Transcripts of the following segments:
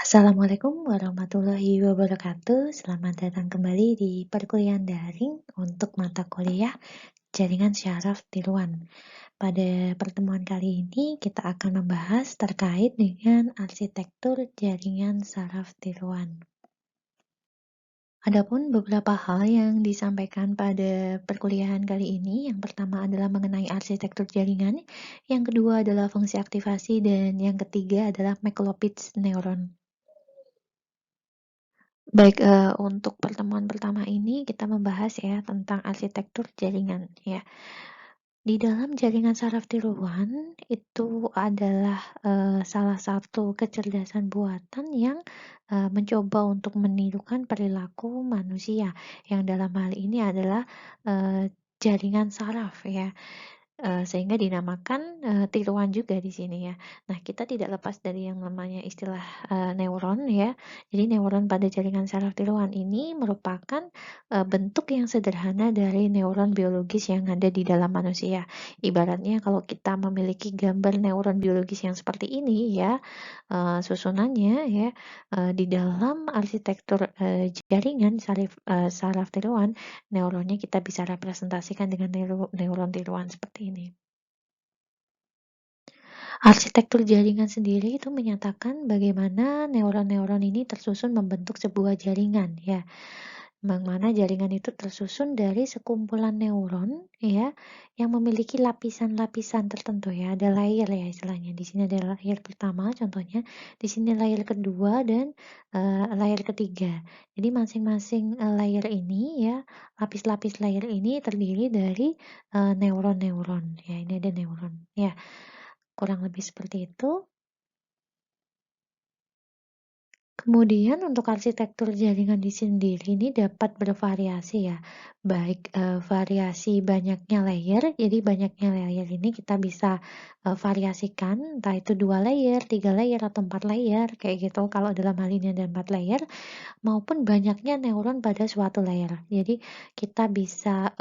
Assalamualaikum warahmatullahi wabarakatuh. Selamat datang kembali di perkuliahan daring untuk mata kuliah Jaringan Syaraf Tiruan. Pada pertemuan kali ini kita akan membahas terkait dengan arsitektur jaringan saraf tiruan. Adapun beberapa hal yang disampaikan pada perkuliahan kali ini, yang pertama adalah mengenai arsitektur jaringan, yang kedua adalah fungsi aktivasi, dan yang ketiga adalah McLopids neuron. Baik, untuk pertemuan pertama ini kita membahas ya tentang arsitektur jaringan ya. Di dalam jaringan saraf tiruan itu adalah salah satu kecerdasan buatan yang mencoba untuk menirukan perilaku manusia, yang dalam hal ini adalah jaringan saraf ya. Sehingga dinamakan tiruan juga di sini ya. Nah, kita tidak lepas dari yang namanya istilah neuron ya. Jadi neuron pada jaringan saraf tiruan ini merupakan bentuk yang sederhana dari neuron biologis yang ada di dalam manusia. Ibaratnya kalau kita memiliki gambar neuron biologis yang seperti ini ya, susunannya ya, di dalam arsitektur jaringan saraf tiruan, neuronnya kita bisa representasikan dengan neuron tiruan seperti ini. Arsitektur jaringan sendiri itu menyatakan bagaimana neuron-neuron ini tersusun membentuk sebuah jaringan ya. Yang mana jaringan itu tersusun dari sekumpulan neuron ya yang memiliki lapisan-lapisan tertentu ya. Ada layer ya istilahnya. Di sini ada layer pertama contohnya, di sini layer kedua dan layer ketiga. Jadi masing-masing layer ini ya, lapis-lapis layer ini terdiri dari neuron-neuron. Ya, ini ada neuron ya. Kurang lebih seperti itu. Kemudian untuk arsitektur jaringan di sendiri ini dapat bervariasi ya, baik variasi banyaknya layer, jadi banyaknya layer ini kita bisa variasikan, entah itu 2 layer, 3 layer, atau 4 layer, kayak gitu. Kalau dalam hal ini ada 4 layer, maupun banyaknya neuron pada suatu layer. Jadi kita bisa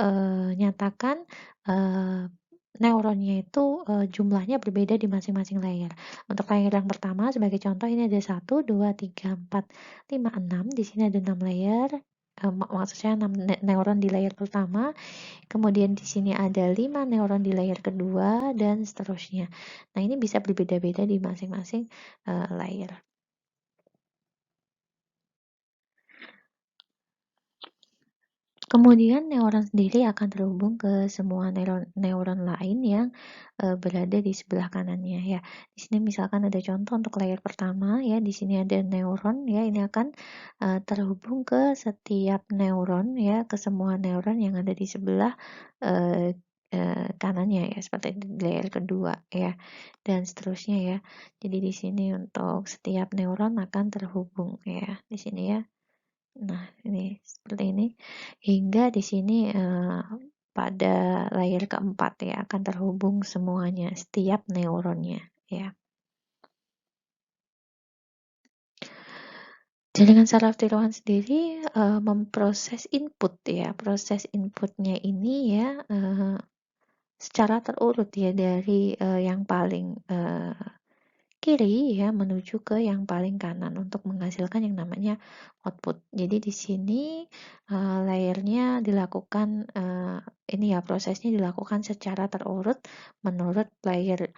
nyatakan eh, neuronnya itu jumlahnya berbeda di masing-masing layer. Untuk layer yang pertama sebagai contoh ini ada 1, 2, 3, 4, 5, 6. Di sini ada 6 layer. Maksudnya 6 neuron di layer pertama, kemudian di sini ada 5 neuron di layer kedua, dan seterusnya. Nah, ini bisa berbeda-beda di masing-masing layer. Kemudian neuron sendiri akan terhubung ke semua neuron lain yang berada di sebelah kanannya ya. Di sini misalkan ada contoh untuk layer pertama ya, di sini ada neuron ya, ini akan terhubung ke setiap neuron ya, ke semua neuron yang ada di sebelah kanannya ya, seperti di layer kedua ya, dan seterusnya ya. Jadi di sini untuk setiap neuron akan terhubung ya, di sini ya. Nah, ini seperti ini. Hingga di sini pada layer keempat ya akan terhubung semuanya, setiap neuronnya ya. Jaringan saraf tiruan sendiri memproses input ya. Proses inputnya ini ya secara terurut ya dari yang paling kiri ya menuju ke yang paling kanan untuk menghasilkan yang namanya output. Jadi di sini layernya dilakukan ini ya, prosesnya dilakukan secara terurut menurut layer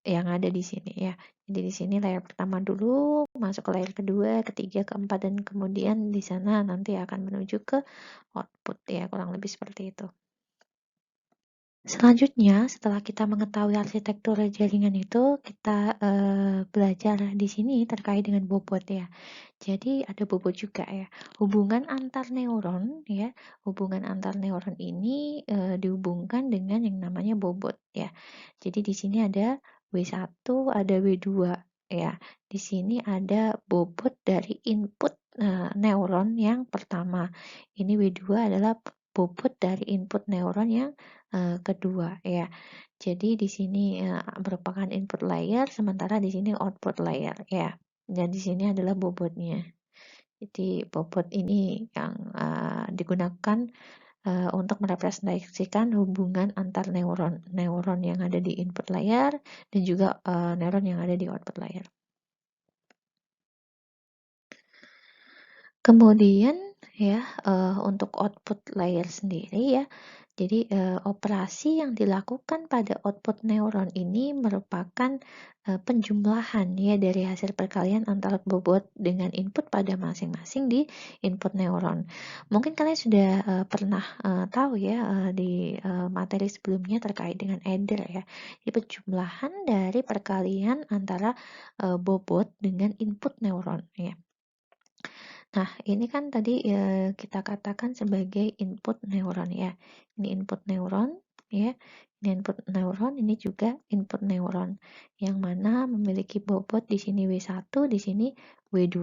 yang ada di sini ya. Jadi di sini layer pertama dulu, masuk ke layer kedua, ketiga, keempat, dan kemudian di sana nanti akan menuju ke output ya, kurang lebih seperti itu. Selanjutnya, setelah kita mengetahui arsitektur jaringan itu, kita belajar di sini terkait dengan bobot ya. Jadi ada bobot juga ya. Hubungan antar neuron ya, hubungan antar neuron ini dihubungkan dengan yang namanya bobot ya. Jadi di sini ada W1, ada W2 ya. Di sini ada bobot dari input neuron yang pertama. Ini W2 adalah bobot dari input neuron yang kedua ya. Jadi di sini merupakan input layer, sementara di sini output layer ya. Dan di sini adalah bobotnya. Jadi bobot ini yang digunakan untuk merepresentasikan hubungan antar neuron yang ada di input layer dan juga neuron yang ada di output layer. Kemudian ya, untuk output layer sendiri ya, jadi, operasi yang dilakukan pada output neuron ini merupakan, penjumlahan ya dari hasil perkalian antara bobot dengan input pada masing-masing di input neuron. Mungkin kalian sudah, pernah, tahu ya, di, materi sebelumnya terkait dengan adder ya. Jadi penjumlahan dari perkalian antara, bobot dengan input neuron ya. Nah, ini kan tadi kita katakan sebagai input neuron ya. Ini input neuron ya. Ini input neuron, ini juga input neuron. Yang mana memiliki bobot di sini W1, di sini W2.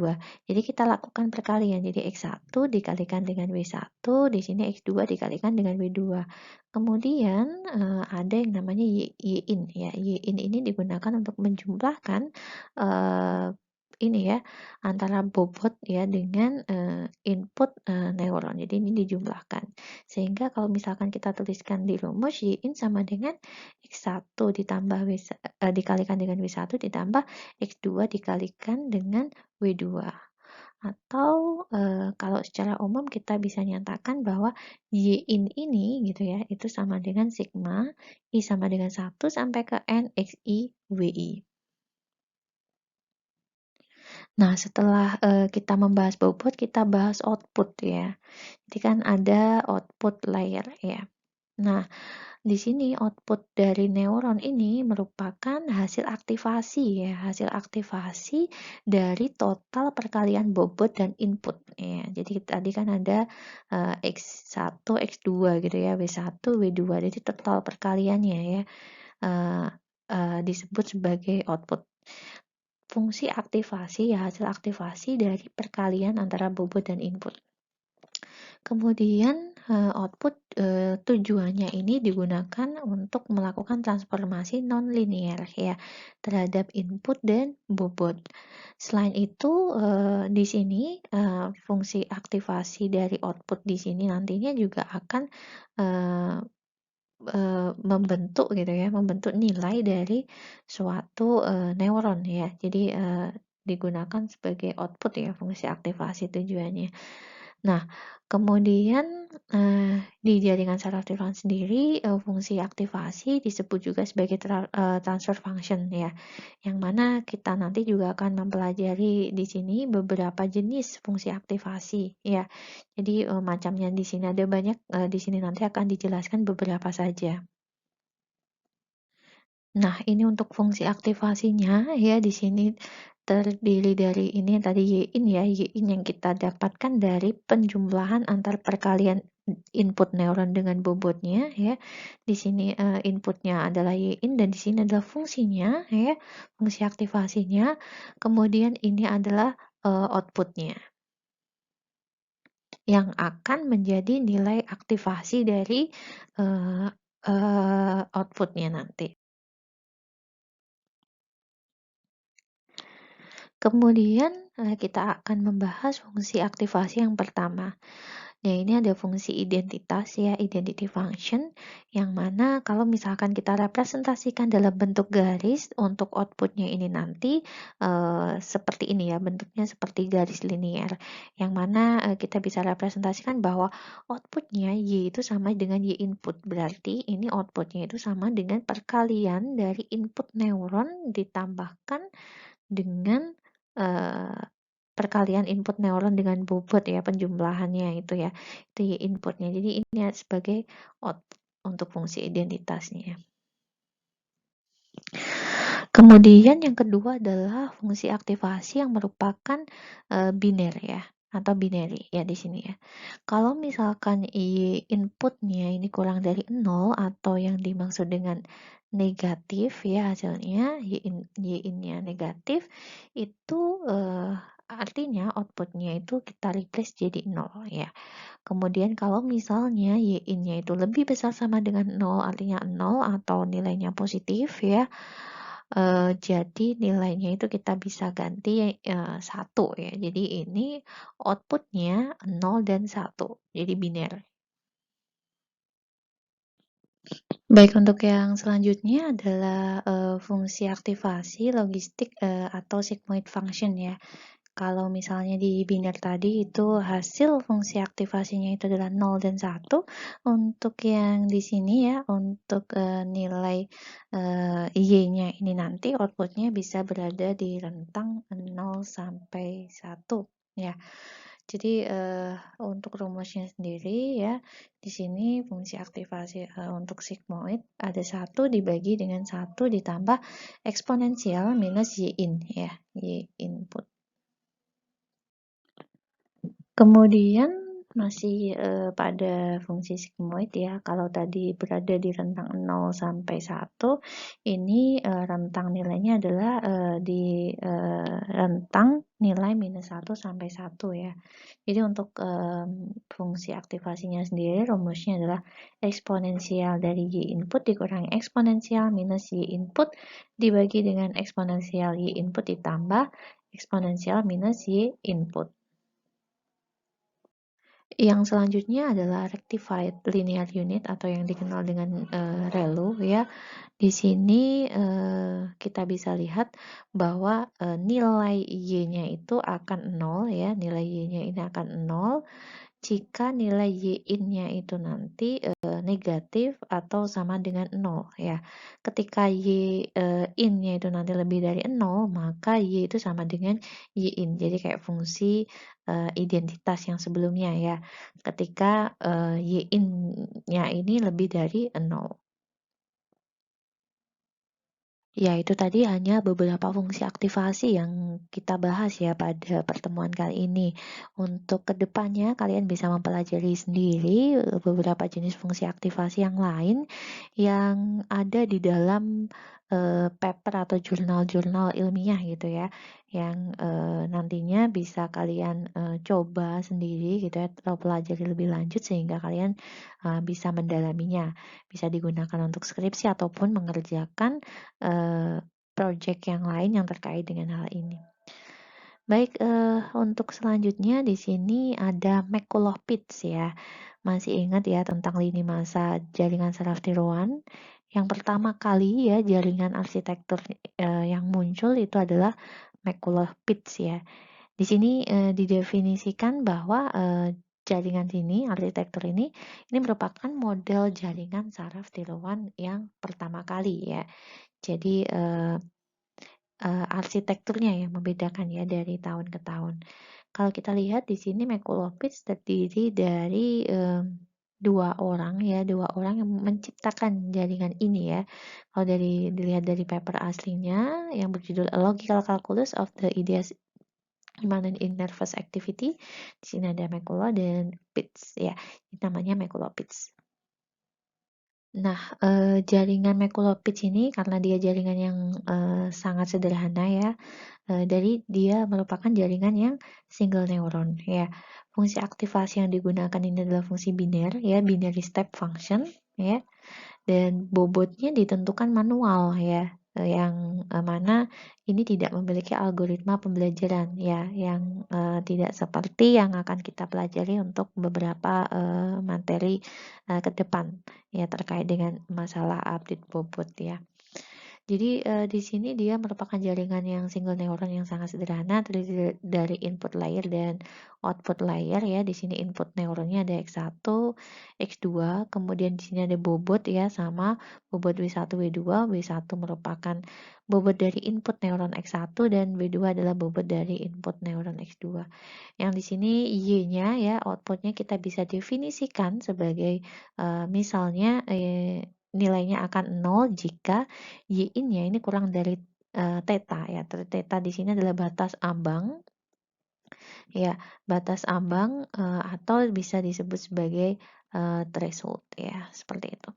Jadi kita lakukan perkalian. Jadi X1 dikalikan dengan W1, di sini X2 dikalikan dengan W2. Kemudian ada yang namanya Y-in ya. Y-in ini digunakan untuk menjumlahkan ini ya, antara bobot ya dengan input neuron. Jadi ini dijumlahkan. Sehingga kalau misalkan kita tuliskan di rumus Y-in sama dengan X1 ditambah dikalikan dengan W1 ditambah X2 dikalikan dengan W2. Atau kalau secara umum kita bisa nyatakan bahwa Y-in ini gitu ya, itu sama dengan sigma I sama dengan 1 sampai ke N XI WI. Nah, setelah kita membahas bobot, kita bahas output ya. Jadi kan ada output layer ya. Nah, di sini output dari neuron ini merupakan hasil aktivasi ya, hasil aktivasi dari total perkalian bobot dan input ya. Jadi tadi kan ada X1, X2 gitu ya, W1, W2. Jadi total perkaliannya ya eh, disebut sebagai output. Fungsi aktivasi ya, hasil aktivasi dari perkalian antara bobot dan input. Kemudian output tujuannya ini digunakan untuk melakukan transformasi non-linear ya terhadap input dan bobot. Selain itu di sini fungsi aktivasi dari output di sini nantinya juga akan membentuk gitu ya, membentuk nilai dari suatu neuron ya. Jadi digunakan sebagai output ya, fungsi aktivasi tujuannya. Nah, kemudian di jaringan saraf neuron sendiri fungsi aktivasi disebut juga sebagai transfer function ya, yang mana kita nanti juga akan mempelajari di sini beberapa jenis fungsi aktivasi ya. Jadi macamnya di sini ada banyak, di sini nanti akan dijelaskan beberapa saja. Nah, ini untuk fungsi aktivasinya ya di sini terdiri dari ini tadi Y-in ya, Y-in yang kita dapatkan dari penjumlahan antar perkalian input neuron dengan bobotnya ya. Di sini inputnya adalah Y-in dan di sini adalah fungsinya ya, fungsi aktivasinya. Kemudian ini adalah outputnya yang akan menjadi nilai aktivasi dari outputnya nanti. Kemudian kita akan membahas fungsi aktivasi yang pertama. Nah, ini ada fungsi identitas ya, identity function, yang mana kalau misalkan kita representasikan dalam bentuk garis untuk outputnya ini nanti seperti ini ya, bentuknya seperti garis linear, yang mana kita bisa representasikan bahwa outputnya Y itu sama dengan Y input, berarti ini outputnya itu sama dengan perkalian dari input neuron ditambahkan dengan perkalian input neuron dengan bobot ya, penjumlahannya itu ya, itu Y inputnya. Jadi ini sebagai output untuk fungsi identitasnya. Kemudian yang kedua adalah fungsi aktivasi yang merupakan biner ya, atau binary ya di sini ya. Kalau misalkan Y inputnya ini kurang dari 0 atau yang dimaksud dengan negatif ya hasilnya, Y-in-nya negatif, itu artinya outputnya itu kita replace jadi 0 ya. Kemudian kalau misalnya Y-in-nya itu lebih besar sama dengan 0, artinya 0 atau nilainya positif ya, jadi nilainya itu kita bisa ganti 1 ya. Jadi ini outputnya 0 dan 1, jadi biner. Baik, untuk yang selanjutnya adalah fungsi aktivasi logistik atau sigmoid function ya. kalau misalnya di biner tadi itu hasil fungsi aktivasinya itu adalah 0 dan 1, untuk yang di sini ya, untuk nilai Y-nya ini nanti outputnya bisa berada di rentang 0 sampai 1 ya. Jadi untuk rumusnya sendiri ya, di sini fungsi aktivasi untuk sigmoid ada 1 dibagi dengan 1 ditambah eksponensial minus Y in ya, Y input. Kemudian masih pada fungsi sigmoid ya, kalau tadi berada di rentang 0 sampai 1, ini rentang nilainya adalah di rentang nilai minus 1 sampai 1 ya. Jadi untuk fungsi aktivasinya sendiri rumusnya adalah eksponensial dari Y input dikurangi eksponensial minus Y input dibagi dengan eksponensial Y input ditambah eksponensial minus Y input. Yang selanjutnya adalah rectified linear unit atau yang dikenal dengan ReLU ya. Di sini kita bisa lihat bahwa nilai Y-nya itu akan 0 ya, nilai Y-nya ini akan 0 jika nilai Y in-nya itu nanti negatif atau sama dengan 0 ya. Ketika Y in-nya itu nanti lebih dari 0, maka Y itu sama dengan Y in. Jadi kayak fungsi identitas yang sebelumnya ya. Ketika Y in-nya ini lebih dari 0. Ya, itu tadi hanya beberapa fungsi aktivasi yang kita bahas ya pada pertemuan kali ini. Untuk kedepannya, kalian bisa mempelajari sendiri beberapa jenis fungsi aktivasi yang lain yang ada di dalam paper atau jurnal-jurnal ilmiah gitu ya, yang nantinya bisa kalian coba sendiri gitu ya, atau pelajari lebih lanjut sehingga kalian bisa mendalaminya. Bisa digunakan untuk skripsi ataupun mengerjakan project yang lain yang terkait dengan hal ini. Baik, untuk selanjutnya di sini ada McCulloch-Pitts ya. Masih ingat ya tentang lini masa jaringan saraf tiruan? Yang pertama kali ya jaringan arsitektur yang muncul itu adalah McCulloch-Pitts ya. Di sini didefinisikan bahwa jaringan ini, arsitektur ini merupakan model jaringan saraf tiruan yang pertama kali ya. Jadi arsitekturnya yang membedakan ya dari tahun ke tahun. Kalau kita lihat di sini McCulloch-Pitts terdiri dari dua orang yang menciptakan jaringan ini ya. Kalau dilihat dari paper aslinya yang berjudul A Logical Calculus of the Ideas Immanent in Nervous Activity, di sini ada McCulloch dan Pitts ya, namanya McCulloch-Pitts. Nah, jaringan McCulloch-Pitts ini karena dia jaringan yang sangat sederhana ya, dari dia merupakan jaringan yang single neuron ya. Fungsi aktivasi yang digunakan ini adalah fungsi biner ya, binary step function ya. Dan bobotnya ditentukan manual ya, yang mana ini tidak memiliki algoritma pembelajaran ya, yang tidak seperti yang akan kita pelajari untuk beberapa materi ke depan ya terkait dengan masalah update bobot ya. Jadi di sini dia merupakan jaringan yang single neuron yang sangat sederhana, terdiri dari input layer dan output layer ya. Di sini input neuronnya ada X1, X2, kemudian di sini ada bobot ya, sama bobot W1, W2. W1 merupakan bobot dari input neuron X1 dan W2 adalah bobot dari input neuron X2. Yang di sini Y-nya ya, outputnya kita bisa definisikan sebagai misalnya nilainya akan 0 jika Y in-nya ini kurang dari theta ya. Theta di sini adalah batas ambang ya, batas ambang atau bisa disebut sebagai threshold ya, seperti itu.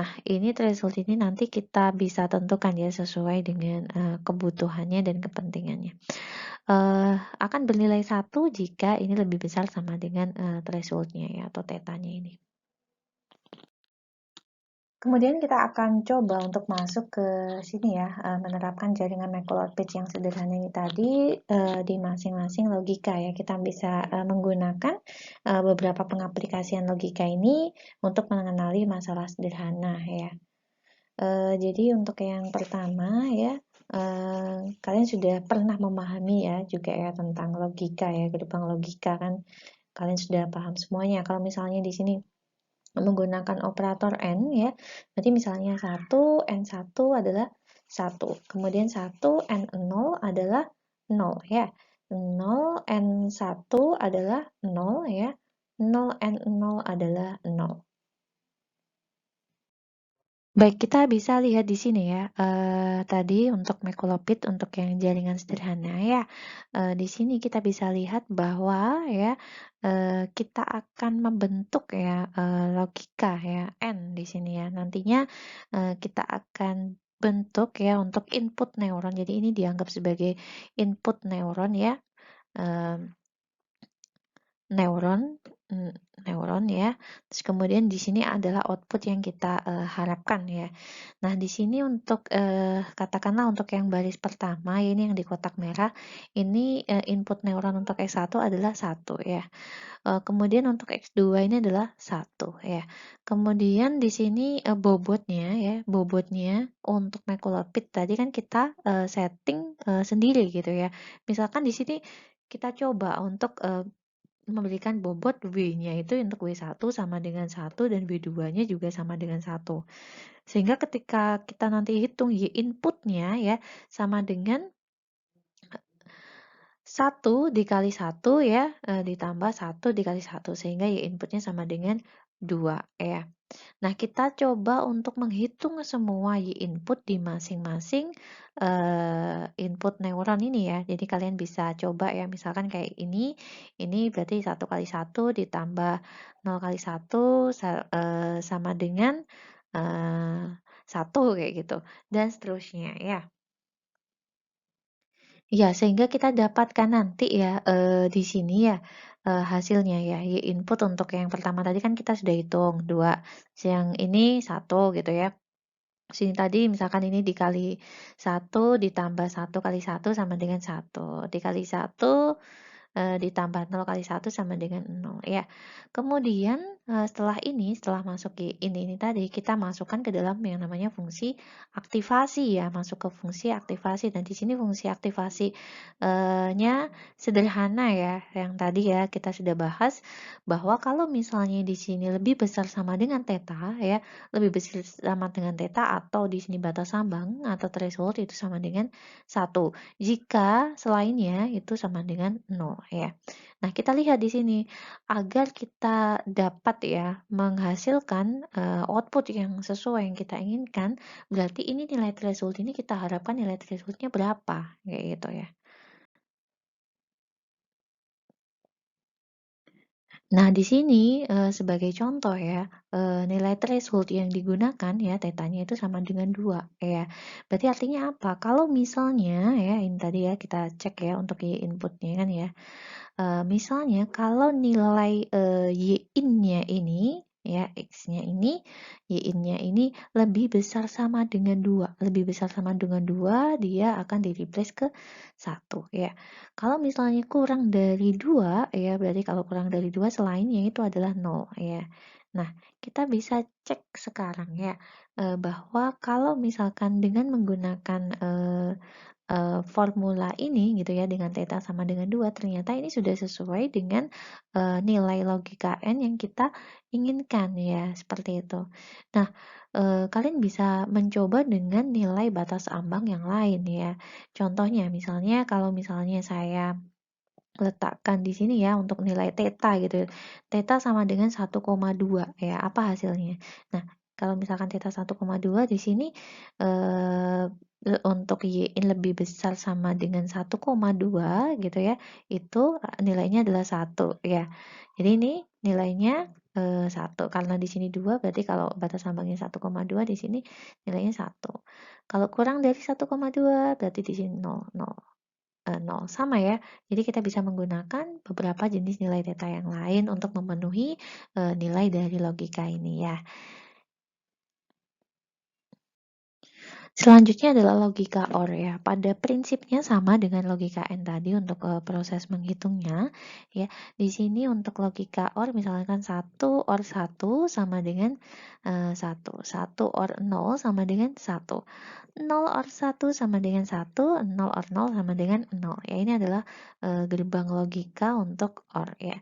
Nah, ini threshold ini nanti kita bisa tentukan ya sesuai dengan kebutuhannya dan kepentingannya. Akan bernilai 1 jika ini lebih besar sama dengan thresholdnya ya, atau tetanya ini. Kemudian kita akan coba untuk masuk ke sini ya, menerapkan jaringan McCulloch-Pitts yang sederhana ini tadi di masing-masing logika ya. Kita bisa menggunakan beberapa pengaplikasian logika ini untuk mengenali masalah sederhana ya. Jadi untuk yang pertama ya, kalian sudah pernah memahami ya juga ya tentang logika ya, gerbang logika kan kalian sudah paham semuanya. Kalau misalnya di sini menggunakan operator n ya, berarti misalnya 1 n1 adalah 1, kemudian 1 n0 adalah 0 ya. 0 n1 adalah 0 ya. 0 n0 adalah 0. Baik, kita bisa lihat di sini ya, tadi untuk mekolopit untuk yang jaringan sederhana ya, di sini kita bisa lihat bahwa ya, kita akan membentuk ya, logika ya, N di sini ya. Nantinya, kita akan bentuk ya untuk input neuron, jadi ini dianggap sebagai input neuron ya, mmm neuron, mmm, neuron ya. Terus kemudian di sini adalah output yang kita, harapkan ya. Nah di sini untuk, katakanlah untuk yang baris pertama ini yang di kotak merah, ini, input neuron untuk X1 adalah 1 ya. Kemudian untuk X2 ini adalah 1 ya. Kemudian di sini, bobotnya untuk mekolopit tadi kan kita, setting, sendiri gitu ya. Misalkan di sini kita coba untuk, memberikan bobot W-nya itu untuk W1 sama dengan 1 dan W2-nya juga sama dengan 1. Sehingga ketika kita nanti hitung Y inputnya ya sama dengan 1 dikali 1 ya, ditambah 1 dikali 1 sehingga Y inputnya sama dengan 2 ya. Nah, kita coba untuk menghitung semua Y input di masing-masing input neuron ini ya. Jadi kalian bisa coba ya, misalkan kayak ini berarti 1 kali 1 ditambah 0 kali 1 sama dengan 1 kayak gitu, dan seterusnya ya. Ya, sehingga kita dapatkan nanti ya, di sini ya, hasilnya ya, Y input untuk yang pertama tadi kan kita sudah hitung 2, yang ini 1 gitu ya. Sini tadi misalkan ini dikali 1 ditambah 1 kali 1 sama dengan 1, dikali 1 ditambah 0 kali 1 sama dengan 0 ya. Kemudian, setelah ini, setelah masuk ini tadi, kita masukkan ke dalam yang namanya fungsi aktivasi ya, masuk ke fungsi aktivasi dan di sini fungsi aktivasi, nya sederhana ya, yang tadi ya kita sudah bahas bahwa kalau misalnya di sini lebih besar sama dengan theta ya, lebih besar sama dengan theta atau di sini batas ambang atau threshold itu sama dengan 1. Jika selainnya itu sama dengan 0 ya. Nah, kita lihat di sini agar kita dapat ya menghasilkan output yang sesuai yang kita inginkan, berarti ini nilai threshold ini kita harapkan nilai thresholdnya berapa kayak gitu ya. Nah, di sini, sebagai contoh ya, nilai threshold yang digunakan ya, tetanya itu sama dengan 2 ya. Berarti artinya apa? Kalau misalnya ya, ini tadi ya kita cek ya untuk Y inputnya kan ya. Misalnya kalau nilai, Y in-nya ini ya, X-nya ini, Y in-nya ini lebih besar sama dengan 2, lebih besar sama dengan 2, dia akan di-replace ke 1 ya. Kalau misalnya kurang dari 2 ya, berarti kalau kurang dari 2 selainnya itu adalah 0 ya. Nah, kita bisa cek sekarang ya, bahwa kalau misalkan dengan menggunakan, formula ini gitu ya dengan theta sama dengan 2 ternyata ini sudah sesuai dengan, nilai logika N yang kita inginkan ya, seperti itu. Nah, kalian bisa mencoba dengan nilai batas ambang yang lain ya. Contohnya misalnya kalau misalnya saya letakkan di sini ya untuk nilai theta gitu ya. Theta sama dengan 1,2 ya, apa hasilnya? Nah, kalau misalkan theta 1,2 di sini eh, untuk Y in lebih besar sama dengan 1,2 gitu ya, itu nilainya adalah 1 ya. Jadi ini nilainya 1 karena di sini 2 berarti kalau batas sambangnya 1,2 di sini nilainya 1. Kalau kurang dari 1,2 berarti di sini 0, 0. 0, sama ya. Jadi kita bisa menggunakan beberapa jenis nilai theta yang lain untuk memenuhi, nilai dari logika ini ya. Selanjutnya adalah logika OR ya. Pada prinsipnya sama dengan logika AND tadi untuk proses menghitungnya ya. Di sini untuk logika OR misalkan 1 OR 1 sama dengan 1. 1 OR 0 sama dengan 1. 0 OR 1 sama dengan 1, 0 OR 0 sama dengan 0. Ya, ini adalah gerbang logika untuk OR ya.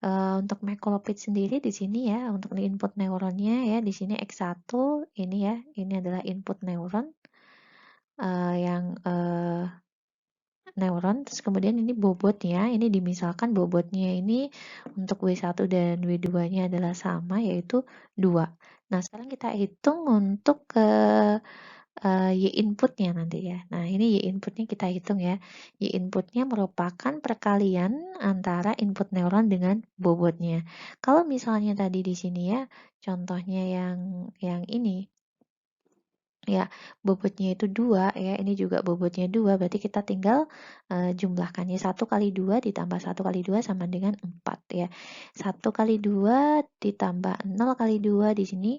Untuk Macrolopid sendiri di sini ya, untuk input neuronnya ya, di sini X1 ini ya, ini adalah input neuron yang neuron, terus kemudian ini bobotnya, ini dimisalkan bobotnya ini untuk W1 dan W2-nya adalah sama, yaitu 2. Nah, sekarang kita hitung untuk Y inputnya nanti ya. Nah, ini Y inputnya kita hitung ya. Y inputnya merupakan perkalian antara input neuron dengan bobotnya. Kalau misalnya tadi di sini ya, contohnya yang ini, ya bobotnya itu 2 ya, ini juga bobotnya 2, berarti kita tinggal jumlahkannya 1 kali 2 ditambah 1 kali 2 sama dengan 4 ya. 1 kali 2 ditambah 0 kali 2 di sini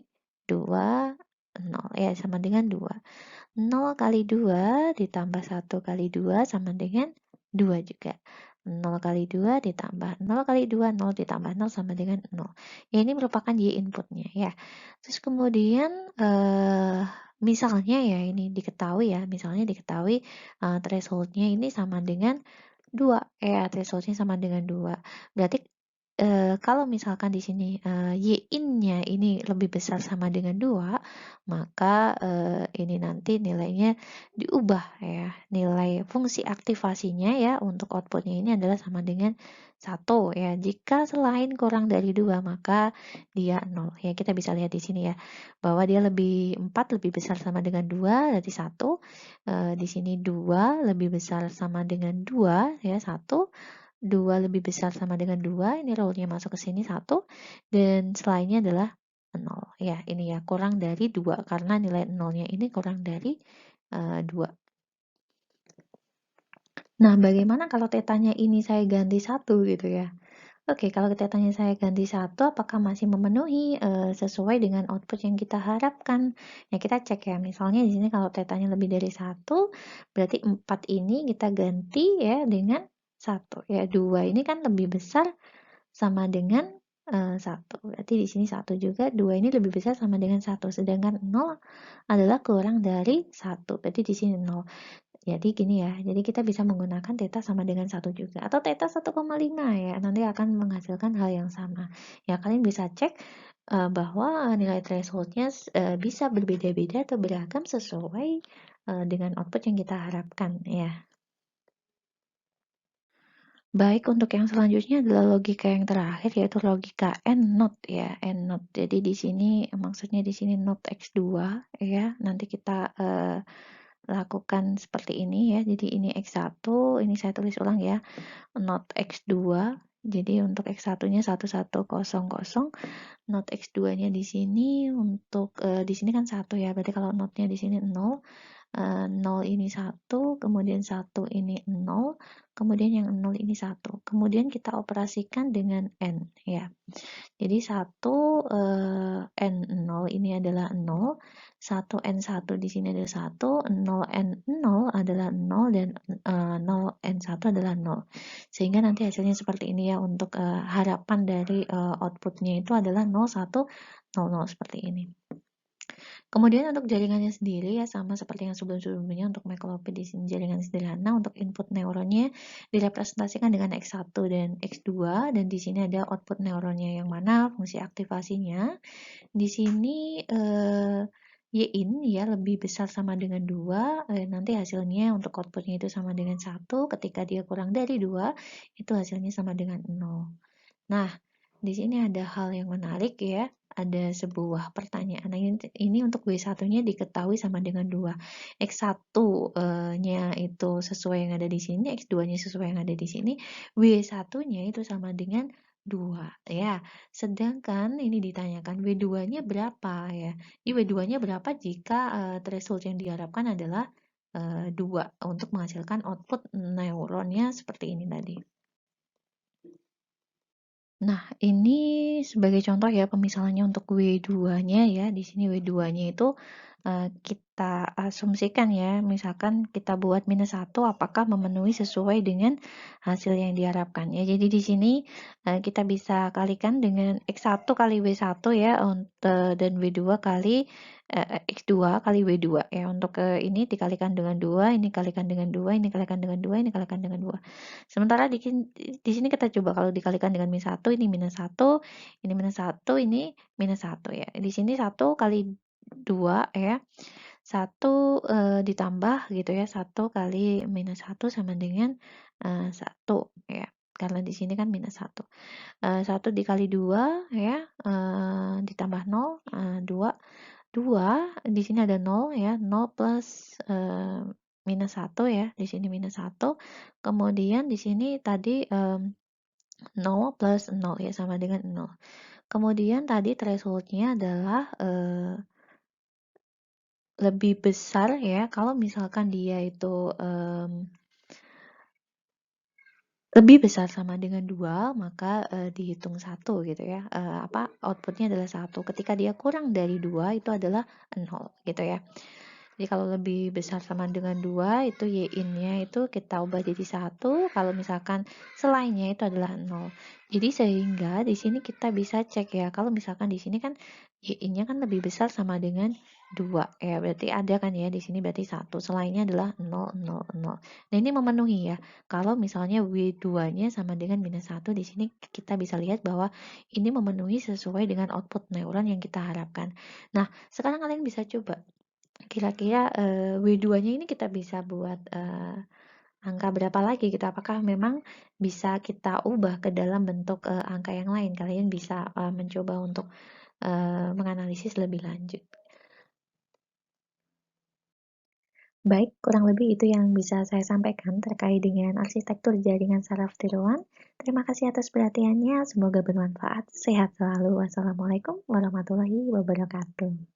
2, 0 ya, sama dengan 2. 0 kali 2 ditambah 1 kali 2 sama dengan 2 juga. 0 kali 2 ditambah 0 kali 2, 0 ditambah 0 sama dengan 0. Ya, ini merupakan Y inputnya ya. Terus kemudian misalnya ya ini diketahui ya, misalnya diketahui thresholdnya ini sama dengan 2 ya, thresholdnya sama dengan 2. Berarti kalau misalkan di sini Y in-nya ini lebih besar sama dengan 2, maka ini nanti nilainya diubah ya. Nilai fungsi aktivasinya ya untuk outputnya ini adalah sama dengan 1 ya. Jika selain kurang dari 2, maka dia 0 ya. Kita bisa lihat di sini ya, bahwa dia 4 lebih besar sama dengan 2, berarti 1. Di sini 2 lebih besar sama dengan 2 ya, 1. 2 lebih besar sama dengan 2, ini row-nya masuk ke sini 1, dan selainnya adalah 0. Ya, ini ya, kurang dari 2, karena nilai 0-nya ini kurang dari 2. Nah, bagaimana kalau tetanya ini saya ganti 1 gitu ya? Oke, kalau tetanya saya ganti 1, apakah masih memenuhi sesuai dengan output yang kita harapkan? Ya, kita cek ya, misalnya di sini kalau tetanya lebih dari 1, berarti 4 ini kita ganti ya dengan 1. Ya, 2 ini kan lebih besar sama dengan 1. Berarti di sini 1 juga, 2 ini lebih besar sama dengan 1. Sedangkan 0 adalah kurang dari 1. Berarti di sini 0. Jadi gini ya, jadi kita bisa menggunakan theta sama dengan 1 juga. Atau theta 1,5 ya, nanti akan menghasilkan hal yang sama. Ya, kalian bisa cek bahwa nilai thresholdnya bisa berbeda-beda atau beragam sesuai dengan output yang kita harapkan ya. Baik, untuk yang selanjutnya adalah logika yang terakhir, yaitu logika AND NOT ya, AND NOT. Jadi di sini maksudnya di sini NOT X2 ya. Nanti kita lakukan seperti ini ya. Jadi ini X1, ini saya tulis ulang ya. NOT X2. Jadi untuk X1-nya 1100, NOT X2-nya di sini untuk di sini kan 1 ya. Berarti kalau NOT-nya di sini 0, 0 ini 1, kemudian 1 ini 0, kemudian yang 0 ini 1. Kemudian kita operasikan dengan N ya. Jadi 1 N0 ini adalah 0, 1 N1 di sini adalah 1, 0 N0 adalah 0, dan 0 N1 adalah 0. Sehingga nanti hasilnya seperti ini ya, untuk harapan dari outputnya itu adalah 0, 1, 0, 0 seperti ini. Kemudian untuk jaringannya sendiri ya sama seperti yang sebelum-sebelumnya. Untuk Macrolopid di sini jaringan sederhana, untuk input neuronnya direpresentasikan dengan X1 dan X2, dan di sini ada output neuronnya yang mana fungsi aktivasinya. Di sini Y in ya lebih besar sama dengan 2, nanti hasilnya untuk outputnya itu sama dengan 1, ketika dia kurang dari 2, itu hasilnya sama dengan 0. Nah, di sini ada hal yang menarik ya, ada sebuah pertanyaan. Nah, ini untuk W1-nya diketahui sama dengan 2. X1-nya itu sesuai yang ada di sini, X2-nya sesuai yang ada di sini, W1-nya itu sama dengan 2 ya. Sedangkan ini ditanyakan W2-nya berapa ya. Di W2-nya berapa jika threshold yang diharapkan adalah 2 untuk menghasilkan output neuronnya seperti ini tadi. Nah, ini sebagai contoh ya pemisalannya untuk W2-nya ya. Di sini W2-nya itu kita asumsikan ya, misalkan kita buat -1 apakah memenuhi sesuai dengan hasil yang diharapkan ya. Jadi di sini kita bisa kalikan dengan X1 kali W1 ya, dan W2 kali X2 kali W2 ya. Untuk ini dikalikan dengan 2, ini kalikan dengan 2, ini kalikan dengan 2, ini kalikan dengan 2. Sementara di sini kita coba kalau dikalikan dengan -1, ini -1, ini -1, ini -1 ya. Di sini 1 kali 2 ya. 1 ditambah gitu ya, 1 kali -1 sama dengan 1 ya. Karena di sini kan -1. 1 dikali 2 ya, ditambah 0, 2. 2 di sini ada 0 ya, 0 plus -1 ya, di sini -1. Kemudian di sini tadi 0 plus 0 ya, sama dengan 0. Kemudian tadi threshold-nya adalah lebih besar ya, kalau misalkan dia itu lebih besar sama dengan 2, maka dihitung 1 gitu ya. Outputnya adalah 1. Ketika dia kurang dari 2 itu adalah 0 gitu ya. Jadi kalau lebih besar sama dengan 2 itu Y-in-nya itu kita ubah jadi 1, kalau misalkan selainnya itu adalah 0. Jadi sehingga di sini kita bisa cek ya, kalau misalkan di sini kan Y-in-nya kan lebih besar sama dengan 2 ya, berarti ada kan ya di sini berarti 1, selainnya adalah 0, 0, 0. Nah, ini memenuhi ya. Kalau misalnya W2-nya sama dengan -1, di sini kita bisa lihat bahwa ini memenuhi sesuai dengan output neuron yang kita harapkan. Nah, sekarang kalian bisa coba kira-kira W2-nya ini kita bisa buat angka berapa lagi gitu. Apakah memang bisa kita ubah ke dalam bentuk angka yang lain? Kalian bisa mencoba untuk menganalisis lebih lanjut. Baik, kurang lebih itu yang bisa saya sampaikan terkait dengan arsitektur jaringan saraf tiruan. Terima kasih atas perhatiannya, semoga bermanfaat. Sehat selalu. Wassalamualaikum warahmatullahi wabarakatuh.